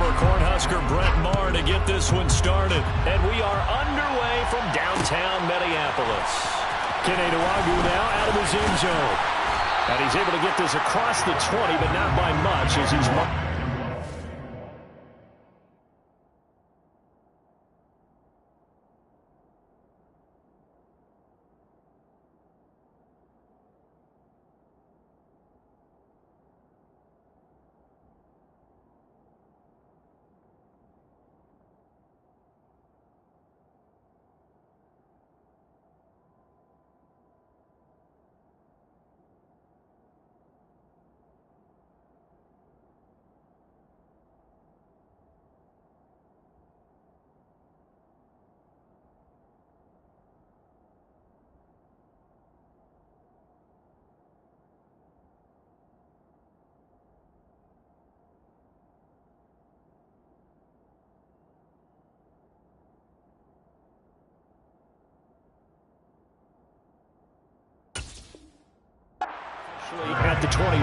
for Cornhusker Brett Maher to get this one started. And we are underway from downtown Minneapolis. Kene Nwangwu now out of his end zone. And he's able to get this across the 20, but not by much as he's... At the 21.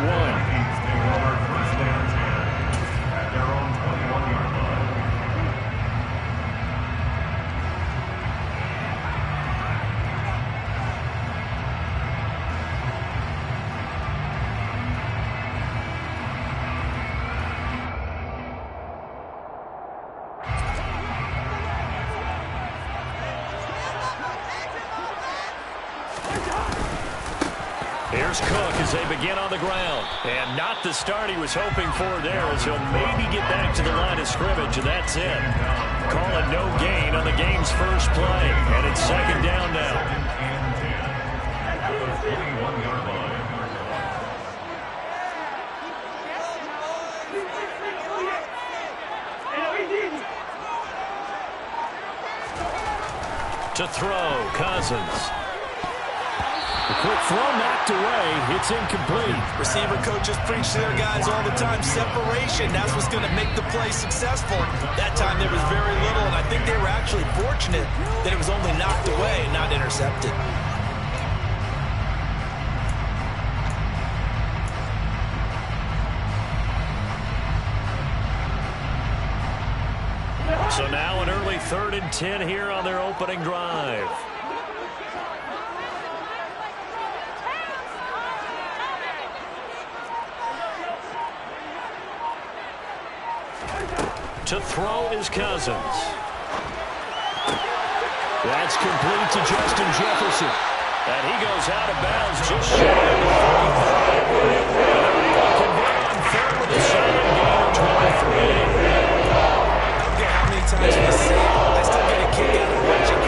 Here's Cook as they begin on the ground. And not the start he was hoping for there, as he'll maybe get back to the line of scrimmage, and that's it. Call it no gain on the game's first play. And it's second down now. To throw, Cousins. The quick throw knocked away. It's incomplete. Receiver coaches preach to their guys all the time. Separation, that's what's going to make the play successful. That time there was very little, and I think they were actually fortunate that it was only knocked away and not intercepted. So now an early 3rd and 10 here on their opening drive. To throw is Cousins. That's complete to Justin Jefferson. And he goes out of bounds just shy of the 45. Convert on third with a solid gain of 23. I don't care how many times we see it. I still get a kick out of watching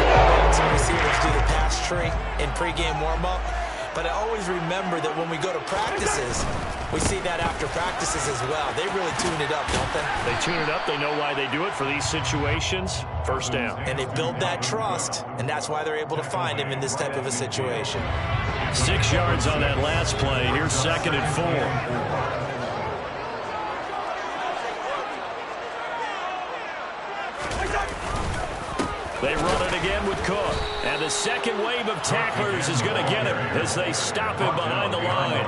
some receivers do the pass tree in pregame warm-up. But I always remember that when we go to practices, we see that after practices as well. They really tune it up, don't they? They tune it up. They know why they do it for these situations. First down. And they build that trust, and that's why they're able to find him in this type of a situation. 6 yards on that last play. Here's 2nd and 4. They run it again with Cook. And the second wave of tacklers is going to get him as they stop him behind the line.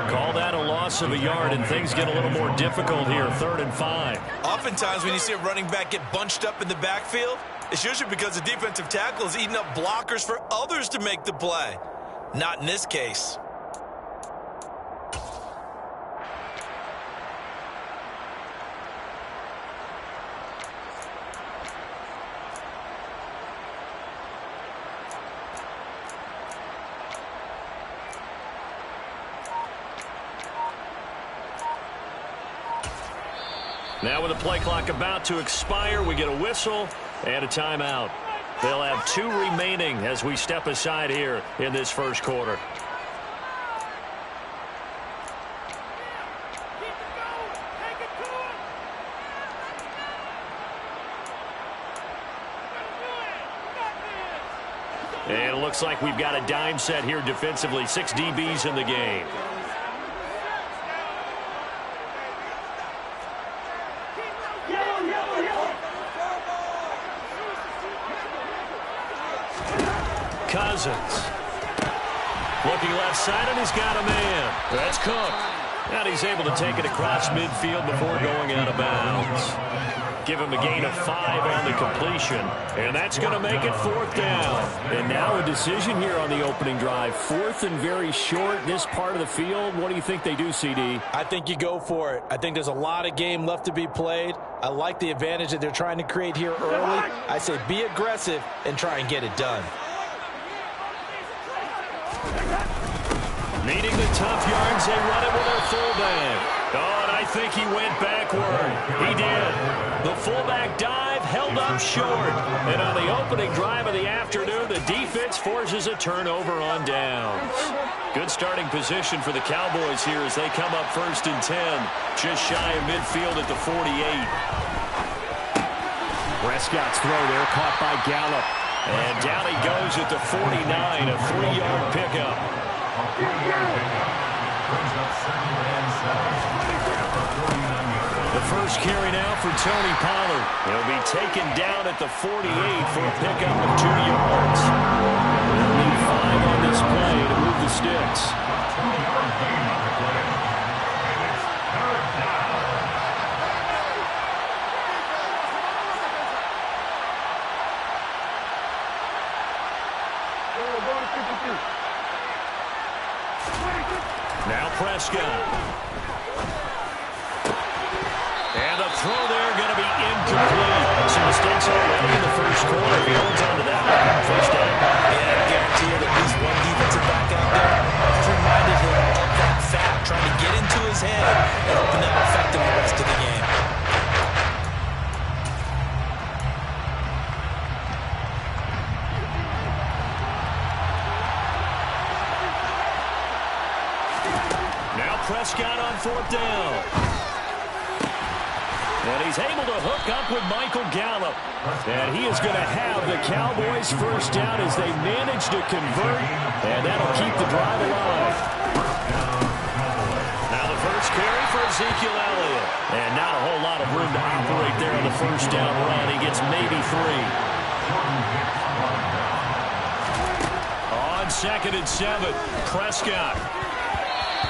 Call that a loss of a yard, and things get a little more difficult here. 3rd and 5. Oftentimes when you see a running back get bunched up in the backfield, it's usually because the defensive tackle is eating up blockers for others to make the play. Not in this case. Now with the play clock about to expire, we get a whistle and a timeout. They'll have 2 remaining as we step aside here in this first quarter. And it looks like we've got a dime set here defensively. 6 DBs in the game. Cousins. Looking left side, and he's got a man. That's Cook. And he's able to take it across midfield before going out of bounds. Give him a gain of 5 on the completion. And that's going to make it 4th down. And now a decision here on the opening drive. 4th and very short, this part of the field. What do you think they do, CD? I think you go for it. I think there's a lot of game left to be played. I like the advantage that they're trying to create here early. I say be aggressive and try and get it done. Needing the tough yards, they run it with their fullback. Oh, and I think he went backward. He did. The fullback dive held up short. And on the opening drive of the afternoon, the defense forces a turnover on downs. Good starting position for the Cowboys here as they come up 1st and 10. Just shy of midfield at the 48. Prescott's throw there caught by Gallup. And down he goes at the 49, a 3-yard pickup. The first carry now for Tony Pollard. He'll be taken down at the 48 for a pickup of 2 yards. They'll need 5 on this play to move the sticks. Now Prescott. And the throw there going to be incomplete. Some mistakes already in the first quarter. He holds on to that one. First down. Yeah, I guarantee you that at least one defensive back out there has reminded him of that fact, trying to get into his head and hoping that will affect him the rest of the game. Prescott on 4th down. And he's able to hook up with Michael Gallup. And he is going to have the Cowboys first down as they manage to convert. And that'll keep the drive alive. Now the first carry for Ezekiel Elliott. And not a whole lot of room to operate there on the first down run. He gets maybe 3. On 2nd and 7, Prescott.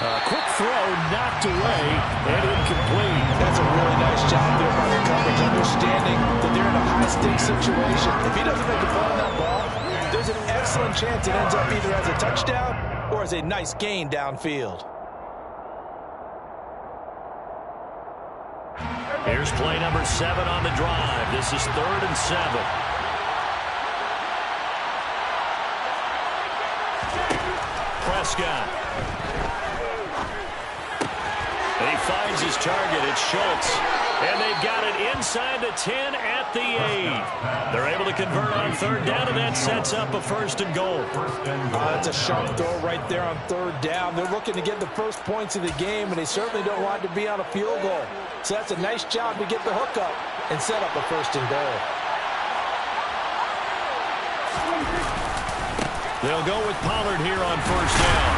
Quick throw, knocked away, and incomplete. That's a really nice job there by the coverage, understanding that they're in a high-stakes situation. If he doesn't make a play on that ball, there's an excellent chance it ends up either as a touchdown or as a nice gain downfield. Here's play number 7 on the drive. This is 3rd and 7. Prescott. He finds his target. It's Schultz. And they've got it inside the 10 at the 8. They're able to convert on 3rd down, and that sets up a 1st and goal. That's a sharp throw right there on 3rd down. They're looking to get the first points of the game, and they certainly don't want to be on a field goal. So that's a nice job to get the hookup and set up a 1st and goal. They'll go with Pollard here on 1st down.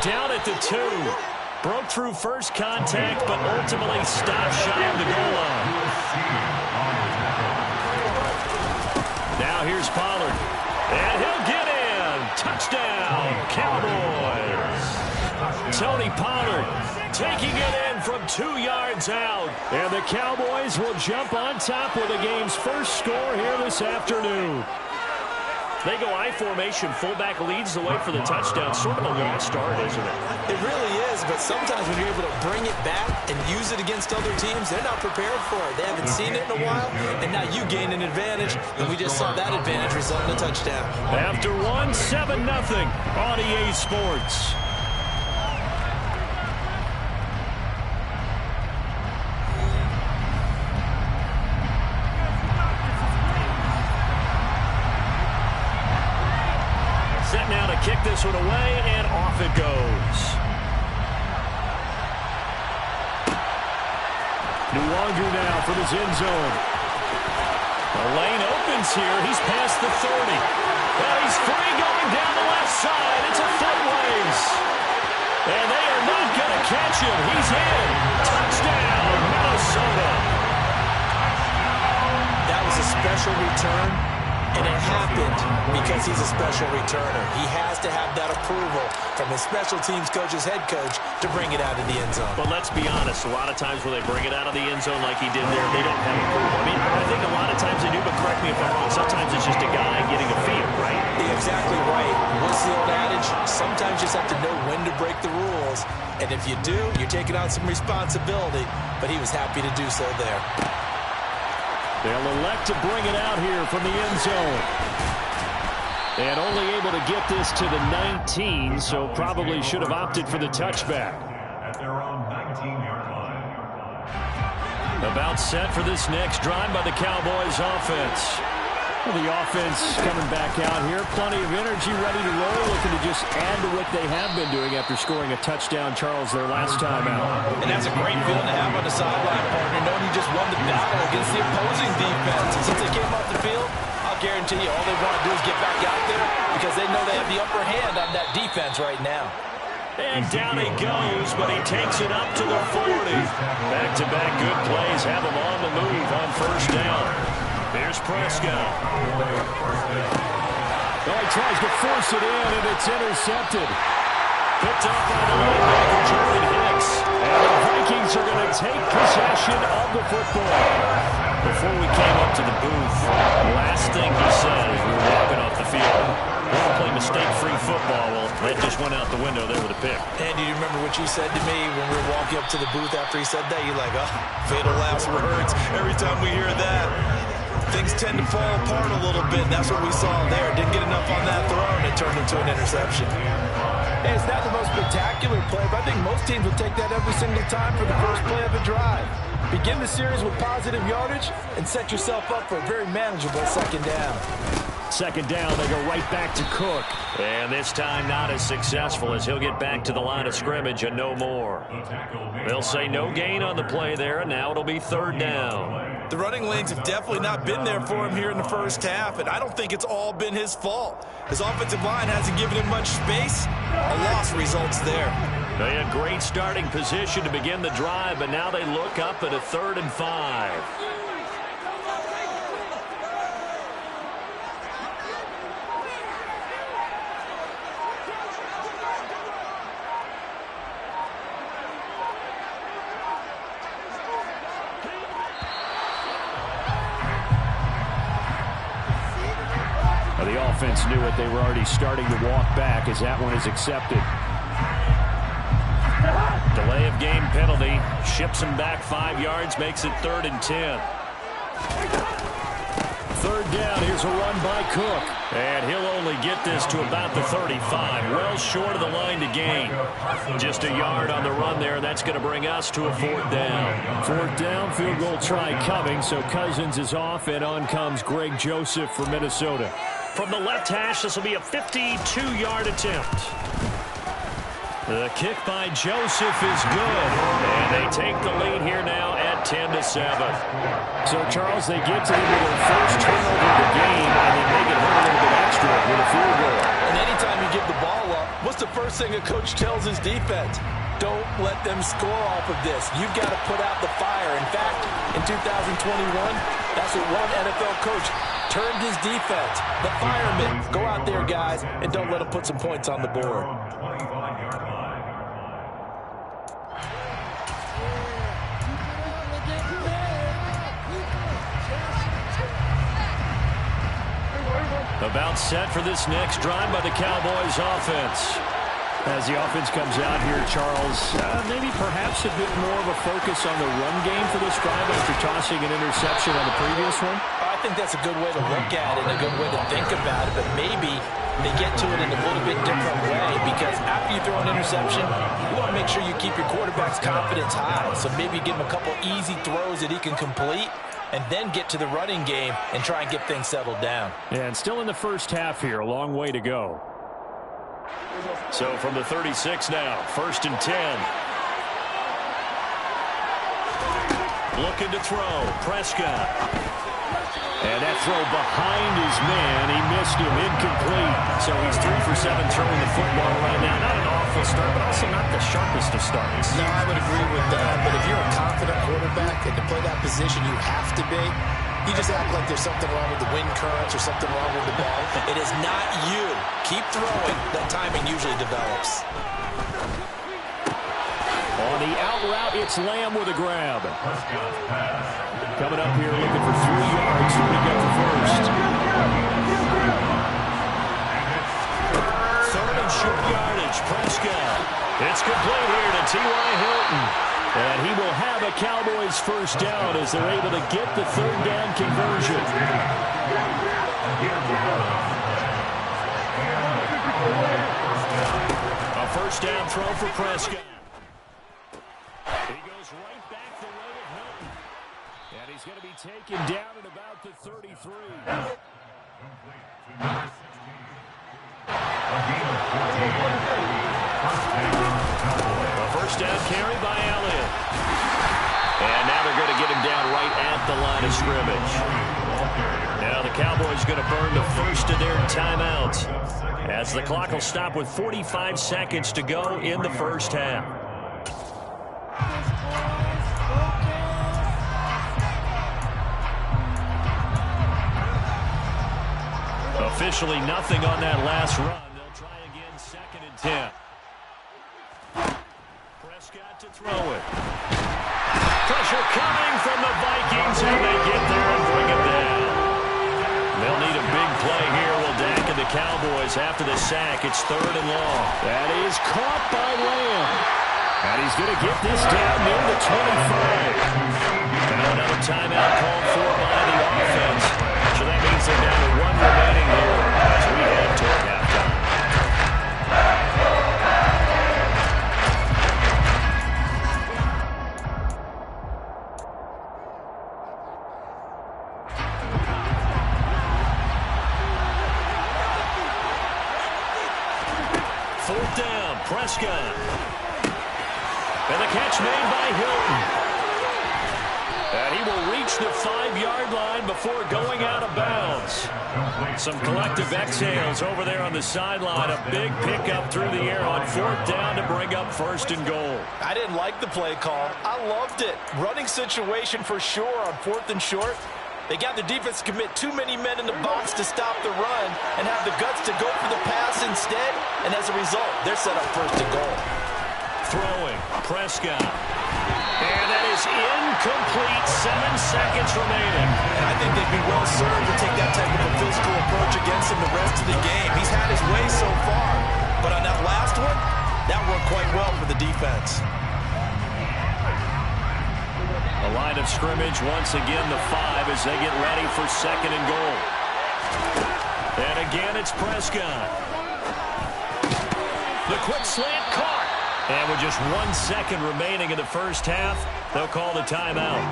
Down at the 2. Broke through first contact, but ultimately stopped shy of the goal line. Now here's Pollard. And he'll get in. Touchdown, Cowboys. Tony Pollard taking it in from 2 yards out. And the Cowboys will jump on top with the game's first score here this afternoon. They go I formation. Fullback leads the way for the touchdown. Sort of a lost start, isn't it? It really is, but sometimes when you're able to bring it back and use it against other teams, they're not prepared for it. They haven't seen it in a while, and now you gain an advantage, and we just saw that advantage result in a touchdown. After one, 7-0 on EA Sports. Set now to kick this one away, and off it goes. Nwogu now from his end zone. The lane opens here. He's past the 30. And he's free going down the left side. It's a foot race. And they are not going to catch him. He's in. Touchdown, Minnesota. That was a special return. And it happened because he's a special returner. He has to have that approval from his special teams coach's head coach to bring it out of the end zone. But let's be honest, a lot of times when they bring it out of the end zone like he did there, they don't have approval. I mean, I think a lot of times they do, but correct me if I'm wrong. Sometimes it's just a guy getting a feel, right? You're exactly right. What's the old adage? Sometimes you just have to know when to break the rules. And if you do, you're taking on some responsibility. But he was happy to do so there. They'll elect to bring it out here from the end zone. And only able to get this to the 19, so probably should have opted for the touchback. At their own 19-yard line. About set for this next drive by the Cowboys offense. Well, the offense coming back out here. Plenty of energy, ready to roll, looking to just add to what they have been doing after scoring a touchdown, Charles, their last time out. And that's a great feeling to have on the sideline, partner, knowing you just won the battle against the opposing defense. And since they came off the field, I'll guarantee you all they want to do is get back out there because they know they have the upper hand on that defense right now. And down he goes, but he takes it up to the 40. Back-to-back good plays have him on the move on first down. Here's Prescott. Oh, he tries to force it in, and it's intercepted. Picked up by the linebacker, Jordan Hicks. And the Vikings are going to take possession of the football. Before we came up to the booth, the last thing he said as we were walking off the field, we're going to play mistake-free football. Well, that just went out the window there with a pick. And do you remember what you said to me when we were walking up to the booth after he said that? You're like, oh, fatal last words. Every time we hear that, things tend to fall apart a little bit. And that's what we saw there. Didn't get enough on that throw, and it turned into an interception. Hey, it's not the most spectacular play, but I think most teams will take that every single time for the first play of a drive. Begin the series with positive yardage and set yourself up for a very manageable second down. Second down, they go right back to Cook. And this time not as successful as he'll get back to the line of scrimmage and no more. They'll say no gain on the play there, and now it'll be third down. The running lanes have definitely not been there for him here in the first half, and I don't think it's all been his fault. His offensive line hasn't given him much space. A loss results there. They had great starting position to begin the drive, but now they look up at a 3rd and 5. The offense knew it. They were already starting to walk back as that one is accepted. Delay of game penalty. Ships him back 5 yards, makes it 3rd and 10. Third down. Here's a run by Cook. And he'll only get this to about the 35. Well short of the line to gain. Just a yard on the run there. That's going to bring us to a 4th down. 4th down, field goal try coming. So Cousins is off, and on comes Greg Joseph for Minnesota. From the left hash, this will be a 52-yard attempt. The kick by Joseph is good. And they take the lead here now at 10-7. So, Charles, they get to their first turnover of the game, and they make it home a little bit extra with a field goal. And anytime you give the ball up, what's the first thing a coach tells his defense? Don't let them score off of this. You've got to put out the fire. In fact, in 2021, that's what one NFL coach termed his defense. The firemen. Go out there, guys, and don't let them put some points on the board. About set for this next drive by the Cowboys offense. As the offense comes out here, Charles, maybe perhaps a bit more of a focus on the run game for this drive after tossing an interception on the previous one? I think that's a good way to look at it and a good way to think about it, but maybe they get to it in a little bit different way because after you throw an interception, you want to make sure you keep your quarterback's confidence high. So maybe give him a couple easy throws that he can complete and then get to the running game and try and get things settled down. And still in the first half here, a long way to go. So from the 36 now, 1st and 10. Looking to throw, Prescott. And that throw behind his man, he missed him, incomplete. So he's 3 for 7 throwing the football right now. Not an awful start, but also not the sharpest of starts. No, I would agree with that. But if you're a confident quarterback and to play that position you have to be, You just act like there's something wrong with the wind currents or something wrong with the ball. It is not you. Keep throwing. That timing usually develops. On the out route, it's Lamb with a grab. Coming up here looking for 3 yards to pick up the first. Third and short yardage, Prescott. It's complete here to T.Y. Hilton. And he will have a Cowboys first down as they're able to get the third down conversion. A first down throw for Prescott. He goes right back the way of Hilton. And he's going to be taken down at about the 33. A first down carry by Elliott. And now they're going to get him down right at the line of scrimmage. Now the Cowboys going to burn the first of their timeouts as the clock will stop with 45 seconds to go in the first half. Officially nothing on that last run. They'll try again, 2nd and 10. Prescott to throw it. Pressure coming from the Vikings, and they get there and bring it down. They'll need a big play here. Will Dak and the Cowboys after the sack. It's 3rd and long. That is caught by Lamb. And he's going to get this down near the 25. Now another timeout called for by the offense. So that means they're down to 1 remaining here as we head toward halftime. Fourth down, Prescott. And the catch made by Hilton. And he will reach the 5-yard line before going out of bounds. Some collective exhales over there on the sideline. A big pickup through the air on 4th down to bring up 1st and goal. I didn't like the play call. I loved it. Running situation for sure on 4th and short. They got the defense to commit too many men in the box to stop the run and have the guts to go for the pass instead. And as a result, they're set up 1st and goal. Throwing, Prescott. And that is incomplete. 7 seconds remaining. And I think they'd be well served to take that type of a physical approach against him the rest of the game. He's had his way so far. But on that last one, that worked quite well for the defense. The line of scrimmage, once again, the 5 as they get ready for 2nd and goal. And again, it's Prescott. The quick slant caught. And with just 1 second remaining in the first half, they'll call the timeout.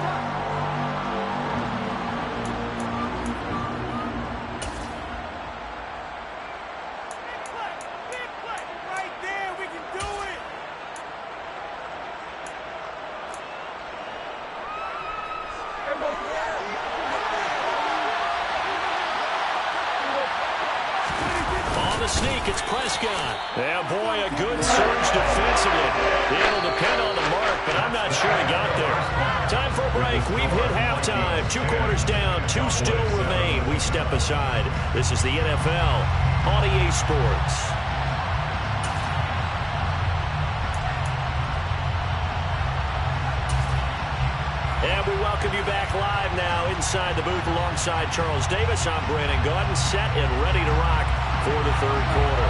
Right there, we can do it. On the sneak, it's Prescott. Yeah, boy, a good surge defensively. It'll depend on the mark, but I'm not sure he got there. Time for a break. We've hit halftime. 2 quarters down, 2 still remain. We step aside. This is the NFL on EA Sports. And we welcome you back live now inside the booth alongside Charles Davis. I'm Brandon Gaudin, set and ready to rock for the 3rd quarter.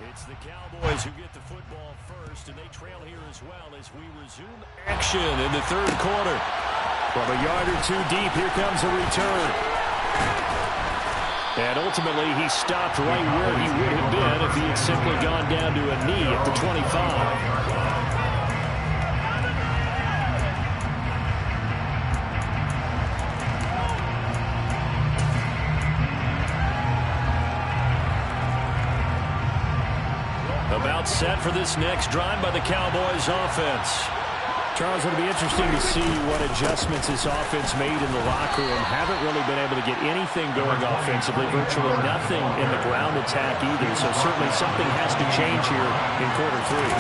It's the Cowboys who get the football first, and they trail here as well as we resume action in the 3rd quarter. From a yard or 2 deep, here comes a return. And ultimately, he stopped right where he would have been if he had simply gone down to a knee at the 25. About set for this next drive by the Cowboys offense. Charles, it'll be interesting to see what adjustments this offense made in the locker room. Haven't really been able to get anything going offensively, virtually nothing in the ground attack either. So certainly something has to change here in quarter three.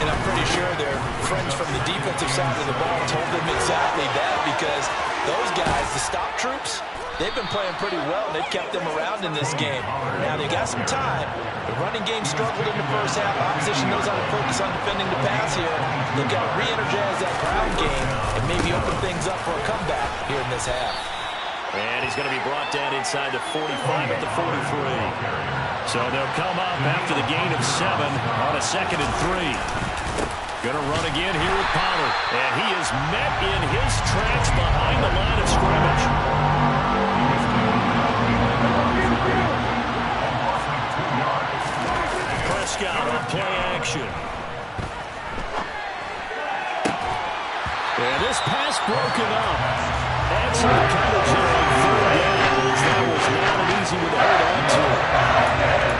And I'm pretty sure their friends from the defensive side of the ball told them exactly that, because those guys, the stop troops, they've been playing pretty well. They've kept them around in this game. Now, they got some time. The running game struggled in the first half. Opposition knows how to focus on defending the pass here. They've got to re-energize that ground game and maybe open things up for a comeback here in this half. And he's going to be brought down inside the 45 at the 43. So they'll come up after the gain of 7 on a 2nd and 3. Going to run again here with Pollard. And he is met in his tracks behind the line of scrimmage. Prescott on play action. And this pass broken up. Excellent coverage here on 3rd down, as that was not an easy one to hold on to.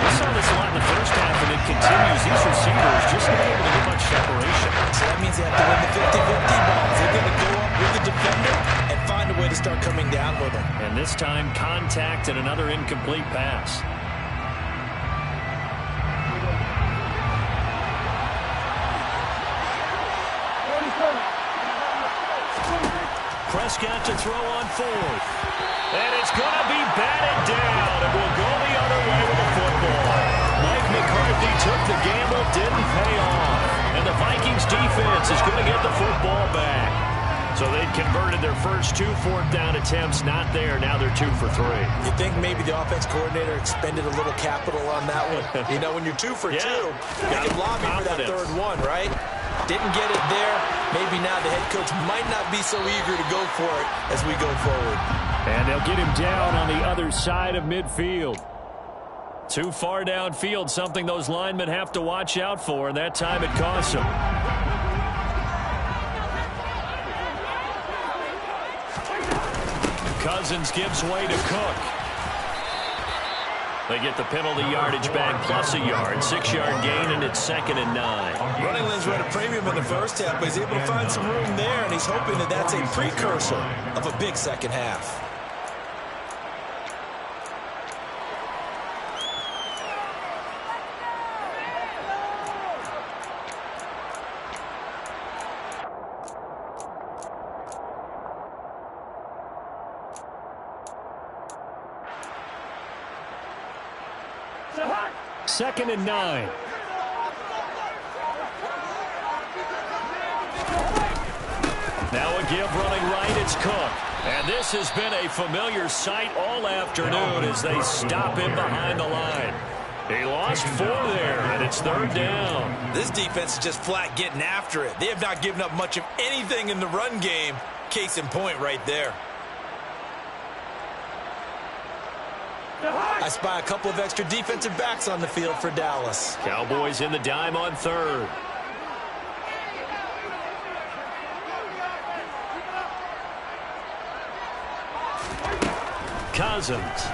We saw this a lot in the first half, and it continues. These receivers just not able to get much separation. So that means they have to win the 50-50 balls. They're going to go up with the defender and find a way to start coming down with them. And this time, contact and another incomplete pass. Prescott to throw on 4th. And it's going to be batted down, and we'll go the other way with the football. Mike McCarthy took the gamble, didn't pay off. And the Vikings defense is going to get the football back. So they'd converted their first 2 4th-down attempts. Not there. Now they're 2 for 3. You think maybe the offense coordinator expended a little capital on that one? You know, when you're 2 for 2, you can lobby for that 3rd one, right? Didn't get it there. Maybe now the head coach might not be so eager to go for it as we go forward. And they'll get him down on the other side of midfield. Too far downfield, something those linemen have to watch out for, and that time it costs them. Cousins gives way to Cook. They get the penalty yardage back plus a yard. 6-yard gain, and it's 2nd and 9. Running lanes were at a premium in the first half, but he's able to find some room there, and he's hoping that that's a precursor of a big second half. Second and 9. Now a give running right, it's Cook. And this has been a familiar sight all afternoon as they stop him behind the line. He lost 4 there, and it's 3rd down. This defense is just flat getting after it. They have not given up much of anything in the run game. Case in point right there. I spy a couple of extra defensive backs on the field for Dallas. Cowboys in the dime on 3rd. Cousins.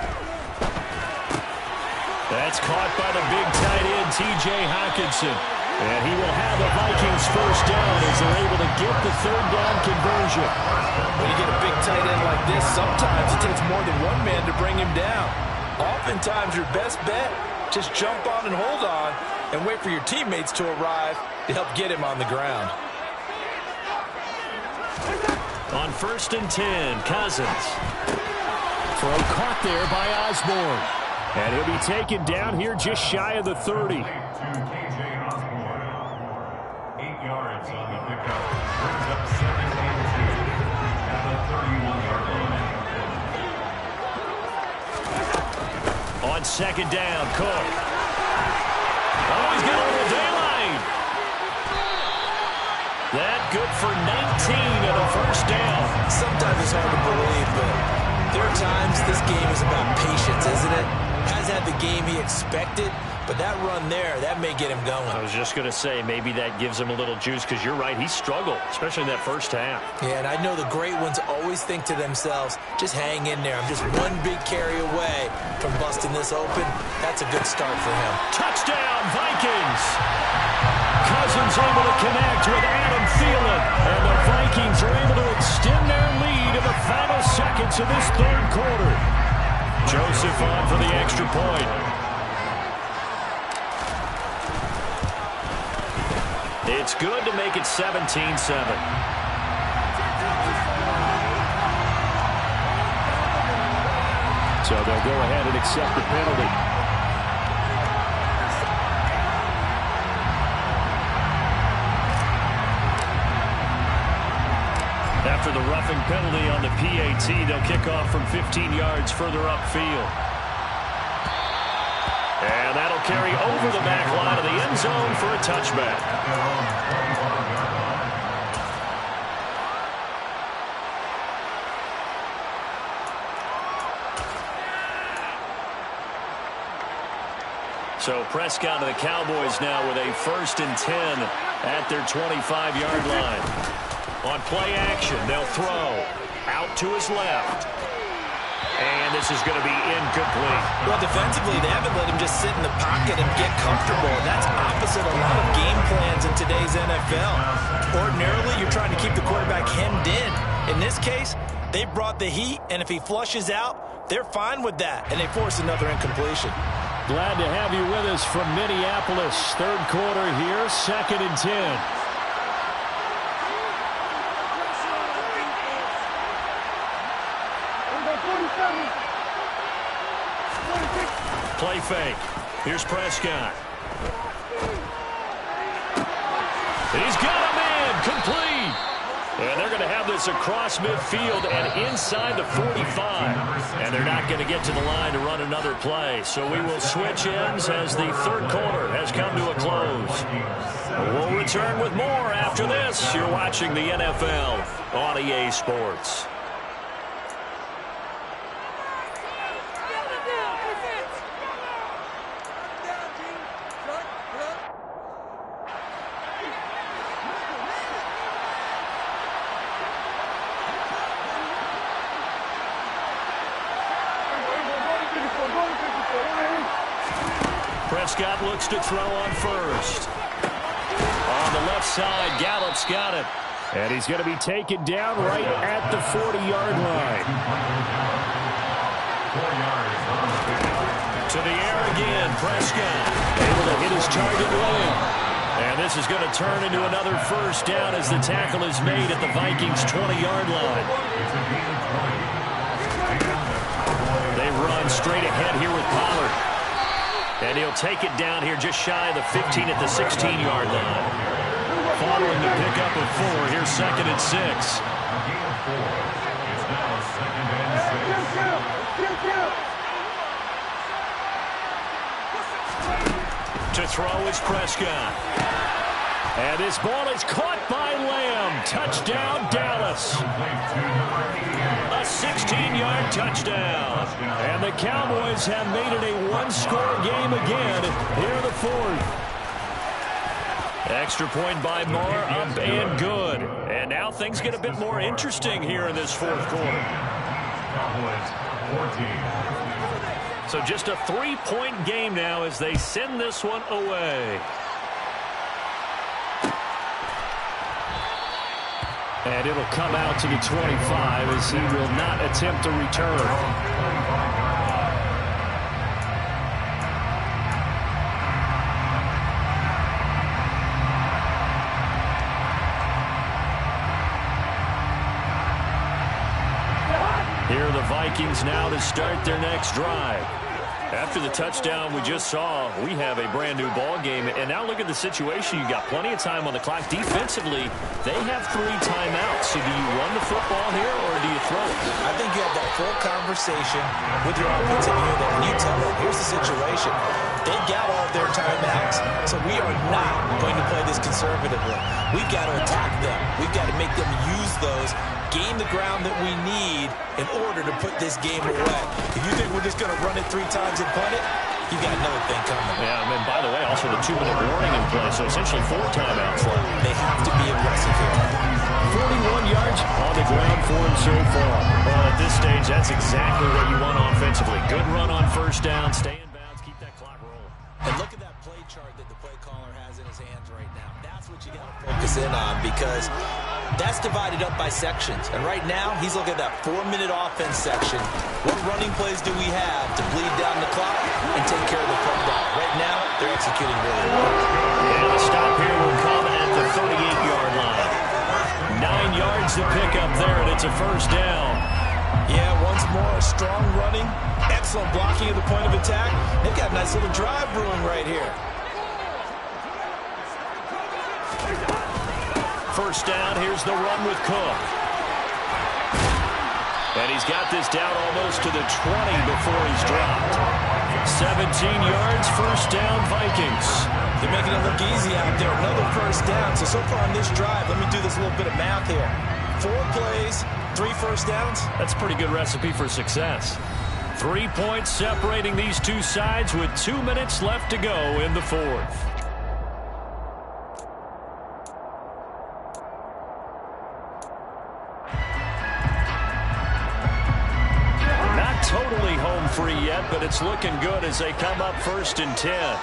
That's caught by the big tight end, T.J. Hockenson. And he will have the Vikings first down as they're able to get the 3rd down conversion. When you get a big tight end like this, sometimes it takes more than one man to bring him down. Oftentimes, your best bet, just jump on and hold on and wait for your teammates to arrive to help get him on the ground. On 1st and 10, Cousins. Throw caught there by Osborne. And he'll be taken down here just shy of the 30. To K.J. Osborne. 8 yards on the pickup. Brings up 2nd and 2 at the 31-yard line. On 2nd down, Cook. Oh, he's got a little daylight. That good for 19 and a first down. Sometimes it's hard to believe, but there are times this game is about patience, isn't it? Has had the game he expected, but that run there, that may get him going. I was just going to say, maybe that gives him a little juice, because you're right, he struggled, especially in that first half. Yeah, and I know the great ones always think to themselves, just hang in there. I'm just one big carry away from busting this open. That's a good start for him. Touchdown, Vikings! Cousins able to connect with Adam Thielen. And the Vikings are able to extend their lead in the final seconds of this third quarter. Joseph on for the extra point. It's good to make it 17-7. So they'll go ahead and accept the penalty. After the roughing penalty on the PAT, they'll kick off from 15 yards further upfield. And that'll carry over the back line of the end zone for a touchback. So Prescott and the Cowboys now with a 1st and 10 at their 25-yard line. On play action, they'll throw out to his left. And this is going to be incomplete. Well, defensively, they haven't let him just sit in the pocket and get comfortable. That's opposite a lot of game plans in today's NFL. Ordinarily, you're trying to keep the quarterback hemmed in. In this case, they brought the heat, and if he flushes out, they're fine with that, and they force another incompletion. Glad to have you with us from Minneapolis. Third quarter here, 2nd and 10. Play fake. Here's Prescott. He's got him in. Complete. And they're going to have this across midfield and inside the 45. And they're not going to get to the line to run another play. So we will switch ends as the third quarter has come to a close. We'll return with more after this. You're watching the NFL on EA Sports. Prescott looks to throw on first. On the left side, Gallup's got it. And he's going to be taken down right at the 40-yard line. 4 yards. To the air again, Prescott. Able to hit his target lane. And this is going to turn into another first down as the tackle is made at the Vikings' 20-yard line. They run straight ahead here with Pollard. And he'll take it down here just shy of the 15 at the 16-yard line. Following the pickup of 4, here's 2nd and 6. It's now 2nd and 6. To throw is Prescott. And this ball is caught by Lamb. Touchdown, Dallas. A 16-yard touchdown. And the Cowboys have made it a one-score game again here in the 4th. Extra point by Moore, up and good. And now things get a bit more interesting here in this 4th quarter. Cowboys 14. So just a 3-point game now as they send this one away. And it'll come out to the 25 as he will not attempt to return. Here are the Vikings now to start their next drive. After the touchdown we just saw, we have a brand new ball game. And now look at the situation. You've got plenty of time on the clock. Defensively, they have 3 timeouts. So do you run the football here or do you throw it? I think you have that full conversation with your offensive unit, and you tell them, here's the situation. They've got all of their timeouts, so we are not going to play this conservatively. We've got to attack them. We've got to make them use those, gain the ground that we need in order to put this game away. If you think we're just going to run it 3 times and punt it, you got another thing coming. Yeah, and then, by the way, also the 2-minute warning in play, so essentially 4 timeouts left. They have to be aggressive here. 41 yards on the ground for him so far. Well, at this stage, that's exactly what you want offensively. Good run on first down, stay in bounds, keep that clock rolling. And look at that. play chart that the play caller has in his hands right now. That's what you got to focus in on, because that's divided up by sections. And right now, he's looking at that 4-minute offense section. What running plays do we have to bleed down the clock and take care of the football? Right now, they're executing really well. And the stop here will come at the 38-yard line. 9 yards to pick up there, and it's a first down. Yeah, once more, strong running, excellent blocking at the point of attack. They've got a nice little drive brewing right here. First down, here's the run with Cook. And he's got this down almost to the 20 before he's dropped. 17 yards, first down, Vikings. They're making it look easy out there. Another first down. So far on this drive, let me do this little bit of math here. 4 plays, 3 first downs. That's a pretty good recipe for success. 3 points separating these two sides with 2 minutes left to go in the fourth. Not totally home free yet, but it's looking good as they come up 1st and 10.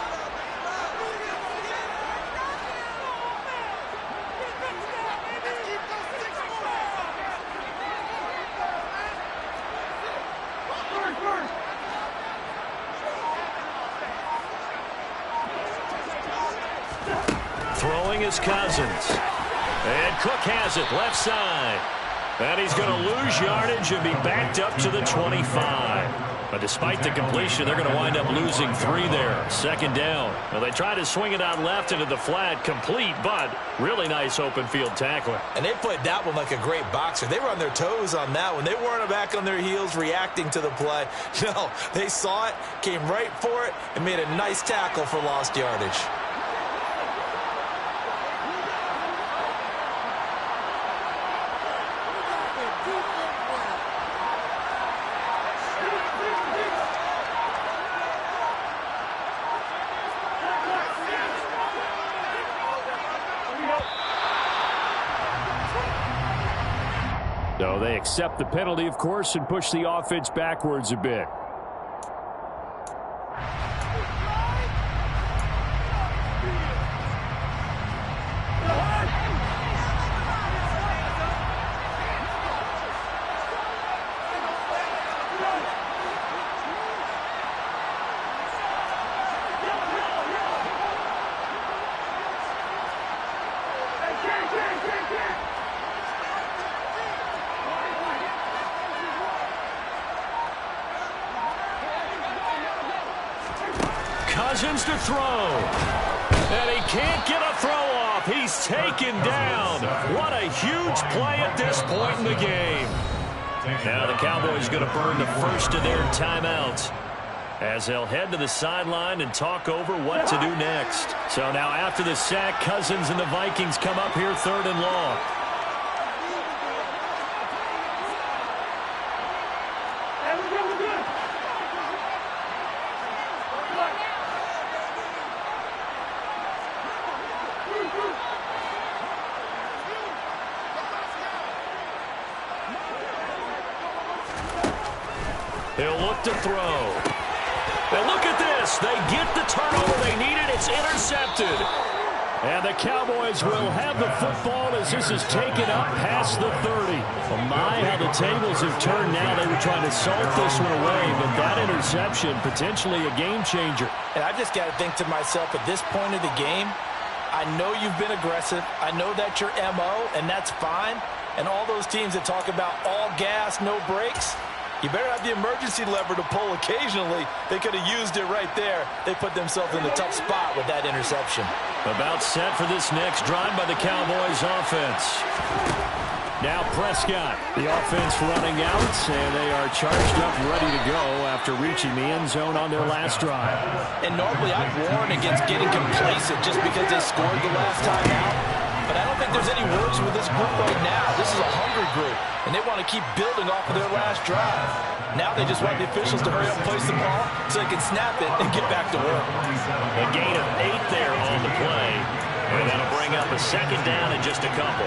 Throwing is Cousins. And Cook has it, left side. And he's going to lose yardage and be backed up to the 25. But despite the completion, they're going to wind up losing 3 there. 2nd down. Well, they try to swing it out left into the flat, complete, but really nice open field tackling. And they played that one like a great boxer. They were on their toes on that one. They weren't back on their heels reacting to the play. No, they saw it, came right for it, and made a nice tackle for lost yardage. So they accept the penalty, of course, and push the offense backwards a bit. Cousins to throw. And he can't get a throw off. He's taken down. What a huge play at this point in the game. Now the Cowboys going to burn the first of their timeouts as they'll head to the sideline and talk over what to do next. So now after the sack, Cousins and the Vikings come up here 3rd and long. He'll look to throw. And look at this. They get the turnover they needed. It's intercepted. And the Cowboys will have the football as this is taken up past the 30. Well, my, how the tables have turned now. They were trying to salt this one away, but that interception, potentially a game changer. And I just got to think to myself, at this point of the game, I know you've been aggressive. I know that's your MO, and that's fine. And all those teams that talk about all gas, no brakes, you better have the emergency lever to pull occasionally. They could have used it right there. They put themselves in a tough spot with that interception. About set for this next drive by the Cowboys offense. Now Prescott, the offense running out, and they are charged up ready to go after reaching the end zone on their last drive. And normally I'd warn against getting complacent just because they scored the last time out. But I don't think there's any worries with this group right now. This is a hungry group, and they want to keep building off of their last drive. Now they just want the officials to hurry up and place the ball so they can snap it and get back to work. A gain of 8 there on the play, and that'll bring up a 2nd down in just a couple.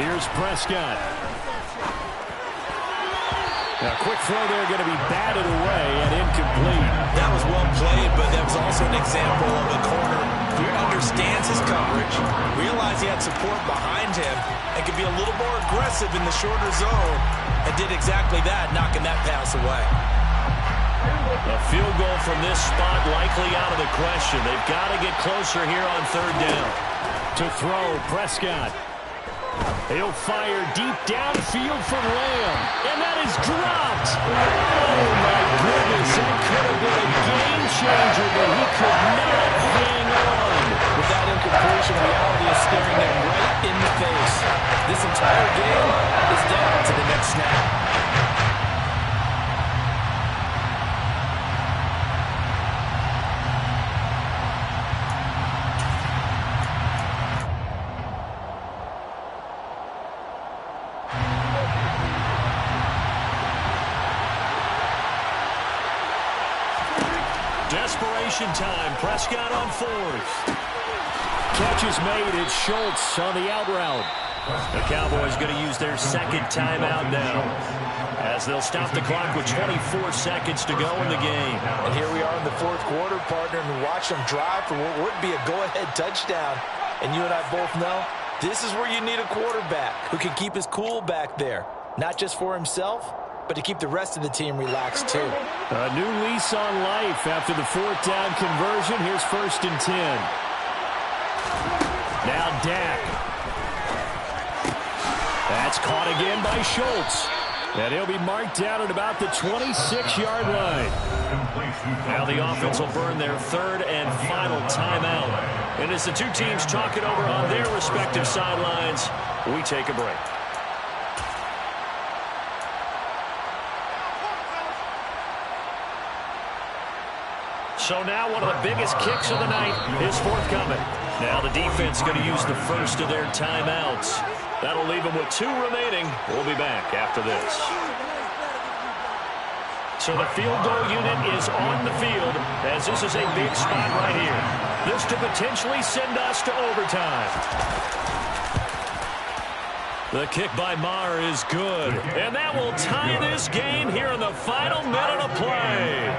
Here's Prescott. Now, quick throw there, going to be batted away and incomplete. That was well played, but that was also an example of a corner who understands his coverage, realized he had support behind him, and could be a little more aggressive in the shorter zone, and did exactly that, knocking that pass away. A field goal from this spot likely out of the question. They've got to get closer here on third down. To throw, Prescott. He'll fire deep downfield from Lamb. And that is dropped. Oh, my goodness. That could have been a game changer, but he could not hang on. With that incompletion, reality is staring them right in the face. This entire game is down to the next snap. Desperation time. Prescott on fourth. Catch is made. It's Schultz on the out route. The Cowboys going to use their second timeout now, as they'll stop the clock with 24 seconds to go in the game. And here we are in the fourth quarter, partner, and watch them drive for what would be a go-ahead touchdown. And you and I both know this is where you need a quarterback who can keep his cool back there, not just for himself, but to keep the rest of the team relaxed too. A new lease on life after the fourth down conversion. Here's 1st and 10. Now Dak. That's caught again by Schultz. And he'll be marked down at about the 26-yard line. Now the offense will burn their third and final timeout. And as the two teams talk it over on their respective sidelines, we take a break. So now one of the biggest kicks of the night is forthcoming. Now the defense going to use the first of their timeouts. That'll leave them with 2 remaining. We'll be back after this. So the field goal unit is on the field, as this is a big spot right here. This to potentially send us to overtime. The kick by Maher is good. And that will tie this game here in the final minute of play.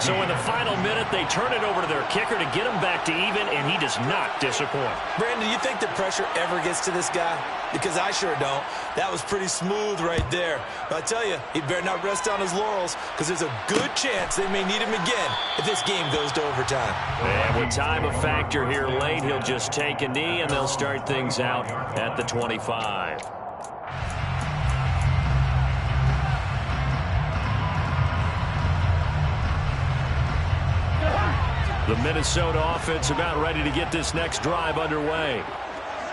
So in the final minute, they turn it over to their kicker to get him back to even, and he does not disappoint. Brandon, do you think the pressure ever gets to this guy? Because I sure don't. That was pretty smooth right there. But I tell you, he better not rest on his laurels, because there's a good chance they may need him again if this game goes to overtime. And with time a factor here late, he'll just take a knee, and they'll start things out at the 25. The Minnesota offense about ready to get this next drive underway.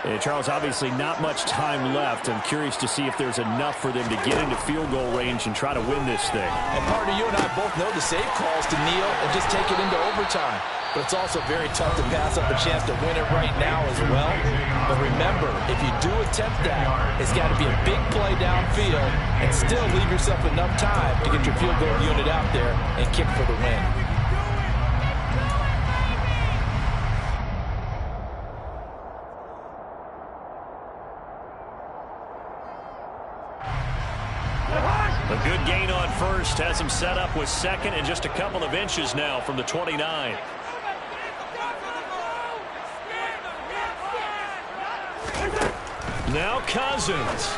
And Charles, obviously not much time left. I'm curious to see if there's enough for them to get into field goal range and try to win this thing. And partner, you and I both know the safe calls to kneel and just take it into overtime. But it's also very tough to pass up a chance to win it right now as well. But remember, if you do attempt that, it's got to be a big play downfield and still leave yourself enough time to get your field goal unit out there and kick for the win. A good gain on first has him set up with second and just a couple of inches now from the 29. Now Cousins.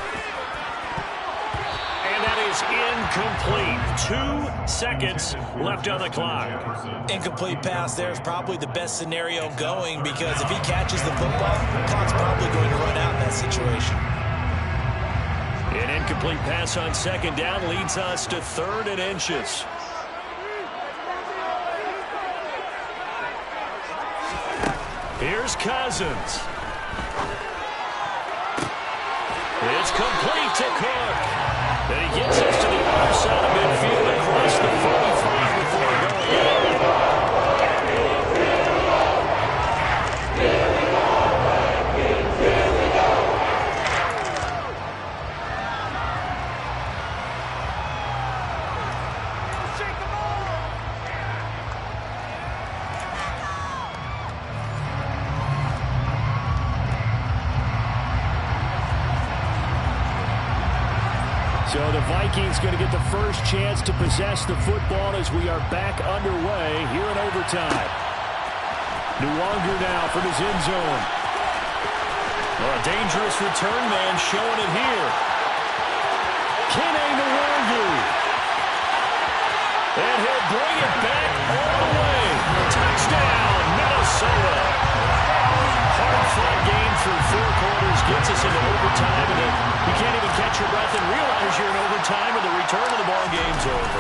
And that is incomplete. 2 seconds left on the clock. Incomplete pass there is probably the best scenario going, because if he catches the football, the clock's probably going to run out in that situation. An incomplete pass on second down leads us to 3rd and inches. Here's Cousins. It's complete to Cook. And he gets us to the other side of midfield across the 45 before going in. So the Vikings going to get the first chance to possess the football as we are back underway here in overtime. Nwangu now from his end zone. Well, a dangerous return man showing it here. Kene Nwangu. And he'll bring it back all the way. Touchdown, Minnesota. Hard-fought game through 4 quarters gets us into overtime, and you can't even catch your breath and realize you're in overtime, and the return of the ball game's over.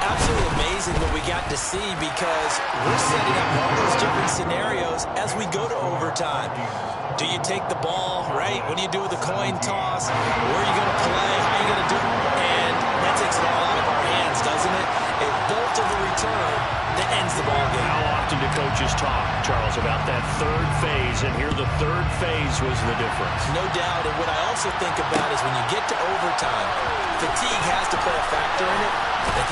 Absolutely amazing what we got to see because we're setting up all those different scenarios as we go to overtime. Do you take the ball, right? What do you do with the coin toss? Where are you going to play? How are you going to do it? And that takes it all out of our hands, doesn't it? A bolt of a return that ends the ball game. How often do coaches talk, Charles, about that third phase? And here the third phase was the difference. No doubt. And what I also think about is when you get to overtime, fatigue has to play a factor in it. And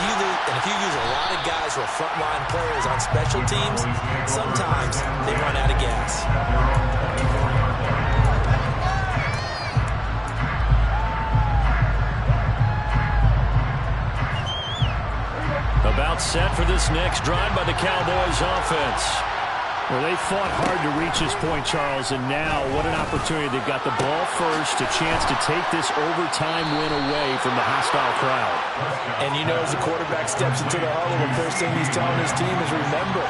if you use a lot of guys who are frontline players on special teams, sometimes they run out of gas. About set for this next drive by the Cowboys offense. Well, they fought hard to reach this point, Charles, and now what an opportunity. They've got the ball first, a chance to take this overtime win away from the hostile crowd. And you know, as the quarterback steps into the huddle, the first thing he's telling his team is, remember,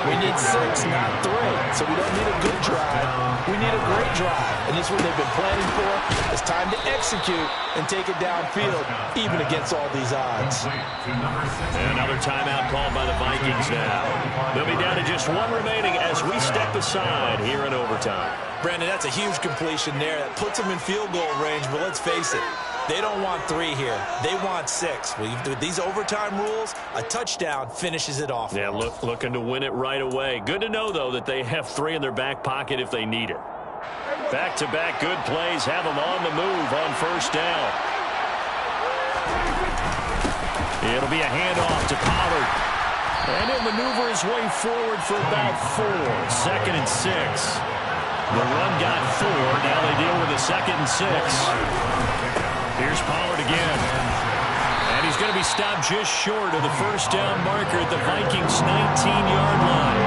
we need 6, not 3. So we don't need a good drive. We need a great drive. And this is what they've been planning for. It's time to execute and take it downfield, even against all these odds. And another timeout called by the Vikings now. They'll be down to just 1 remaining as we step aside here in overtime. Brandon, that's a huge completion there. That puts them in field goal range, but let's face it, they don't want 3 here. They want 6. With these overtime rules, a touchdown finishes it off. Yeah, looking to win it right away. Good to know, though, that they have 3 in their back pocket if they need it. Back-to-back good plays have them on the move on first down. It'll be a handoff to Pollard. And he'll maneuver his way forward for about 4. 2nd and 6. The run got 4. Now they deal with a 2nd and 6. Here's Pollard again. And he's going to be stopped just short of the first down marker at the Vikings' 19-yard line.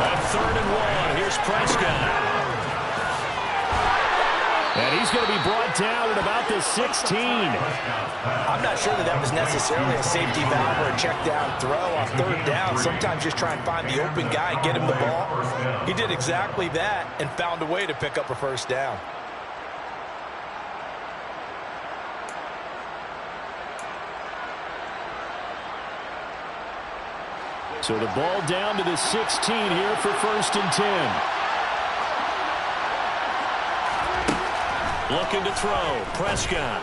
On 3rd and 1, here's Prescott. And he's going to be brought down at about the 16. I'm not sure that was necessarily a safety valve or a check down throw on 3rd down. Sometimes just try and find the open guy and get him the ball. He did exactly that and found a way to pick up a first down. So the ball down to the 16 here for 1st and 10. Looking to throw. Prescott.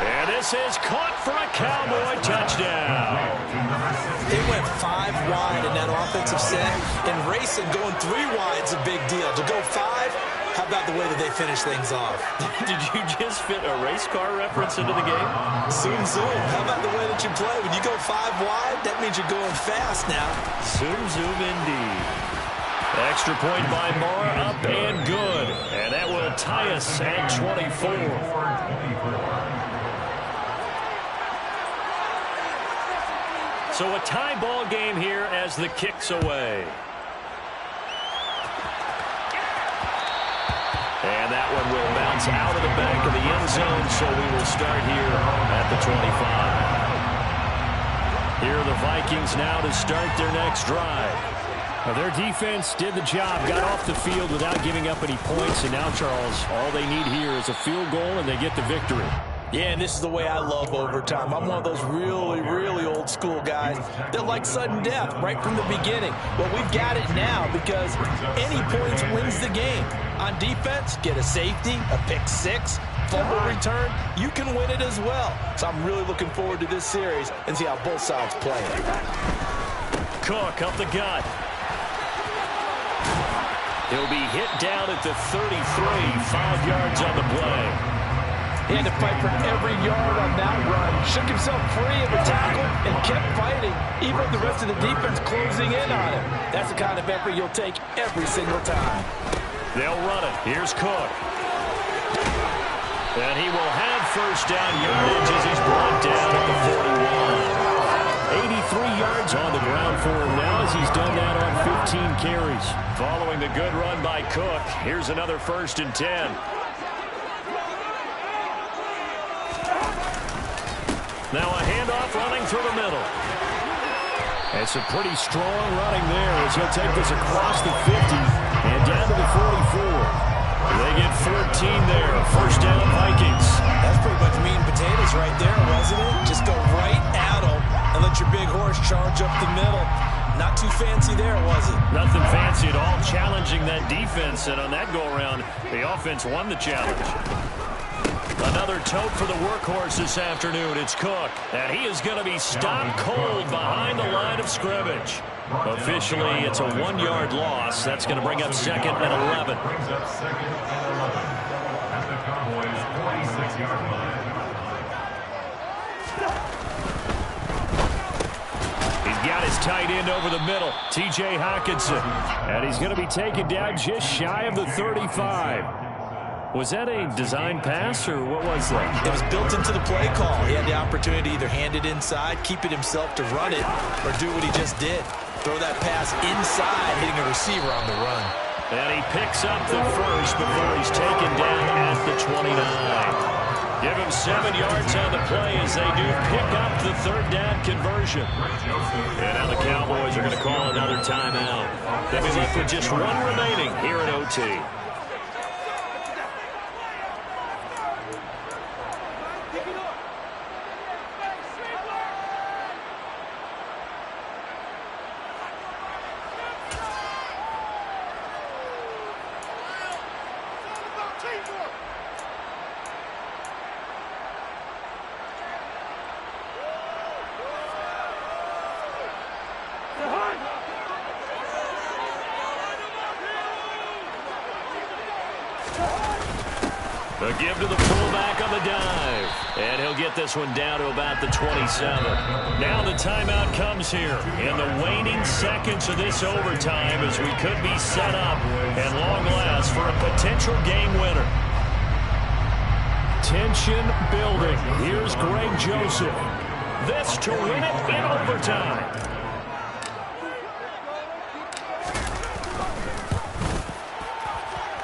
And this is caught for a Cowboy touchdown. They went 5 wide in that offensive set. And racing going 3 wide's a big deal. To go 5, how about the way that they finish things off? Did you just fit a race car reference into the game? Zoom, zoom. How about the way that you play? When you go 5 wide, that means you're going fast now. Zoom, zoom indeed. Extra point by Moore, up and good. And that will tie us at 24. So a tie ball game here as the kick's away. And that one will bounce out of the back of the end zone, so we will start here at the 25. Here are the Vikings now to start their next drive. Now, their defense did the job, got off the field without giving up any points, and now, Charles, all they need here is a field goal, and they get the victory. Yeah, and this is the way I love overtime. I'm one of those really, really old school guys that like sudden death right from the beginning. Well, we've got it now because any points wins the game. On defense, get a safety, a pick 6, fumble return, you can win it as well. So I'm really looking forward to this series and see how both sides play it. Cook up the gut. He'll be hit down at the 33, 5 yards on the play. He had to fight for every yard on that run. Shook himself free of a tackle and kept fighting, even with the rest of the defense closing in on him. That's the kind of effort you'll take every single time. They'll run it. Here's Cook. And he will have first down yardage as he's brought down at the 41. 83 yards on the ground for him now as he's done that on 15 carries. Following the good run by Cook, here's another 1st and 10. Now a handoff running through the middle. It's a pretty strong running there as he'll take this across the 50 and down to the 44. They get 14 there. First down, Vikings. That's pretty much meat and potatoes right there, wasn't it? Just go right at them and let your big horse charge up the middle. Not too fancy there, was it? Nothing fancy at all, challenging that defense. And on that go-around, the offense won the challenge. Another tote for the workhorse this afternoon. It's Cook. And he is going to be stopped cold behind the line of scrimmage. Officially, it's a 1-yard loss. That's going to bring up 2nd and 11. Brings up 2nd and 11 at the Cowboys' 46-yard line. He's got his tight end over the middle, T.J. Hockenson. And he's going to be taken down just shy of the 35. Was that a design pass, or what was that? It was built into the play call. He had the opportunity to either hand it inside, keep it himself to run it, or do what he just did. Throw that pass inside, hitting a receiver on the run. And he picks up the first before he's taken down at the 29. Give him 7 yards on the play as they do pick up the 3rd down conversion. And now the Cowboys are going to call another timeout. They'll be left with just 1 remaining here in OT. A give to the fullback on the dive. And he'll get this one down to about the 27. Now the timeout comes here in the waning seconds of this overtime as we could be set up at long last for a potential game winner. Tension building. Here's Greg Joseph. This to win it in overtime.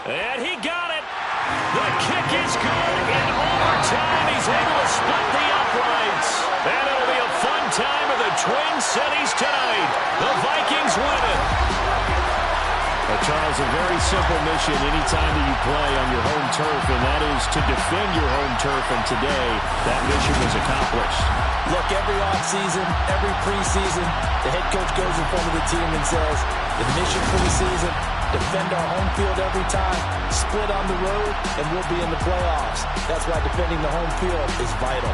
And he got it. The kick is good. In overtime, he's able to split the uprights. And it'll be a fun time in the Twin Cities tonight. The Vikings win it. Charles, a very simple mission anytime that you play on your home turf, and that is to defend your home turf. And today, that mission was accomplished. Look, every offseason, every preseason, the head coach goes in front of the team and says, the mission for the season, defend our home field every time, split on the road, and we'll be in the playoffs. That's why defending the home field is vital.